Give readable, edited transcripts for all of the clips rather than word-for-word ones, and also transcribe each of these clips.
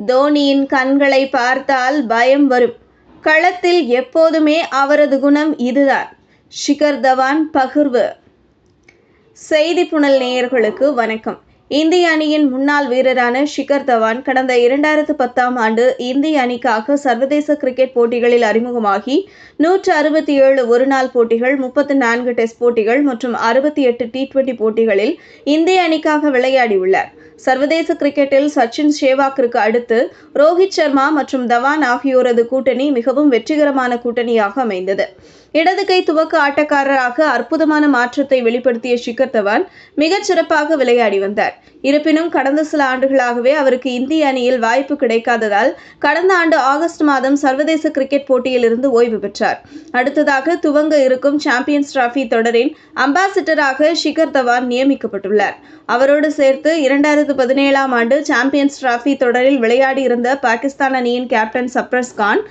தோனியின் கண்களை பார்த்தால் பயம் வரும். களத்தில் எப்போதுமே அவரது குணம் இதுதான். ஷிகர் தவான் பகிர்வு. செய்தி புனல் நேயர்களுக்கு வணக்கம். இந்திய அணியின் முன்னாள் வீரரான ஷிகர் தவான் கடந்த 2010ஆம் ஆண்டு இந்திய அணிக்காக சர்வதேச கிரிக்கெட் போட்டிகளில் அறிமுகமாகி 167 ஒருநாள் போட்டிகள், 34 டெஸ்ட் போட்டிகள் மற்றும் 68 T20 போட்டிகளில் இந்திய அணிக்காக விளையாடியுள்ளார். சர்வதேச கிரிக்கெட்டில் சச்சின், சேவாக்கிற்கு அடுத்து ரோஹித் சர்மா மற்றும் தவான் ஆகியோரது கூட்டணி மிகவும் வெற்றிகரமான கூட்டணியாக அமைந்தது. இடது கை துவக்க ஆட்டக்காரராக அற்புதமான மாற்றத்தை வெளிப்படுத்திய ஷிகர் தவான் மிகச் சிறப்பாக விளையாடி வந்தார். இருப்பினும் கடந்த சில ஆண்டுகளாகவே அவருக்கு இந்திய அணியில் வாய்ப்பு கிடைக்காததால் கடந்த ஆண்டு ஆகஸ்ட் மாதம் சர்வதேச கிரிக்கெட் போட்டியில் இருந்து ஓய்வு பெற்றார். அடுத்ததாக துவங்க இருக்கும் சாம்பியன்ஸ் டிராபி தொடரின் அம்பாசிடராக ஷிகர் தவான் நியமிக்கப்பட்டுள்ளார். அவரோடு சேர்த்து 2017ஆம் ஆண்டு சாம்பியன்ஸ் டிராபி தொடரில் விளையாடியிருந்த பாகிஸ்தான் அணியின் கேப்டன் சப்ரஸ் கான்,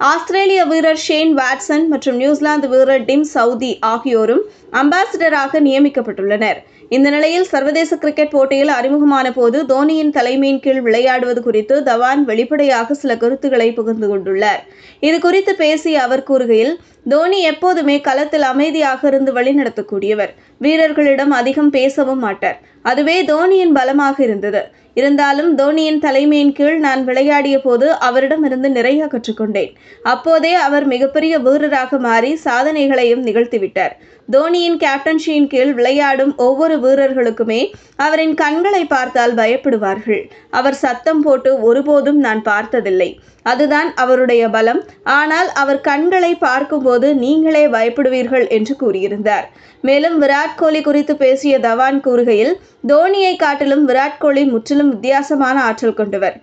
ஆஸ்திரேலிய வீரர் ஷேன் வாட்சன் மற்றும் நியூசிலாந்து வீரர் டிம் சவுதி ஆகியோரும் அம்பாசிடராக நியமிக்கப்பட்டுள்ளனர். இந்த நிலையில் சர்வதேச கிரிக்கெட் போட்டியில் அறிமுகமான போது தோனியின் தலைமையின் கீழ் விளையாடுவது குறித்து தவான் வெளிப்படையாக சில கருத்துக்களை பகிர்ந்து கொண்டுள்ளார். இது குறித்து பேசிய அவர் கூறுகையில், தோனி எப்போதுமே களத்தில் அமைதியாக இருந்து வழிநடத்தக்கூடியவர். வீரர்களிடம் அதிகம் பேசவும் மாட்டார். அதுவே தோனியின் பலமாக இருந்தது. இருந்தாலும் தோனியின் தலைமையின் கீழ் நான் விளையாடிய போது அவரிடமிருந்து நிறைய கற்றுக்கொண்டேன். அப்போதே அவர் மிகப்பெரிய வீரராக மாறி சாதனைகளையும் நிகழ்த்திவிட்டார். தோனியின் கேப்டன்ஷியின் கீழ் விளையாடும் ஒவ்வொரு வீரர்களுக்குமே அவரின் கண்களை பார்த்தால் பயப்படுவார்கள். அவர் சத்தம் போட்டு ஒருபோதும் நான் பார்த்ததில்லை. அதுதான் அவருடைய பலம். ஆனால் அவர் கண்களை பார்க்கும்போது நீங்களே பயப்படுவீர்கள் என்று கூறியிருந்தார். மேலும் விராட் கோலி குறித்து பேசிய தவான் கூறுகையில், தோனியை காட்டிலும் விராட் கோலி முற்றிலும் வித்தியாசமான ஆற்றல் கொண்டவர்.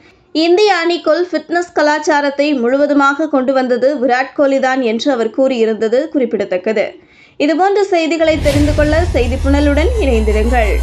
இந்திய அணிக்குள் ஃபிட்னஸ் கலாச்சாரத்தை முழுவதுமாக கொண்டு வந்தது விராட் கோலி தான் என்று அவர் கூறியிருந்தது குறிப்பிடத்தக்கது. இதுபோன்ற செய்திகளை தெரிந்து கொள்ள செய்தி புனலுடன் இணைந்திருங்கள்.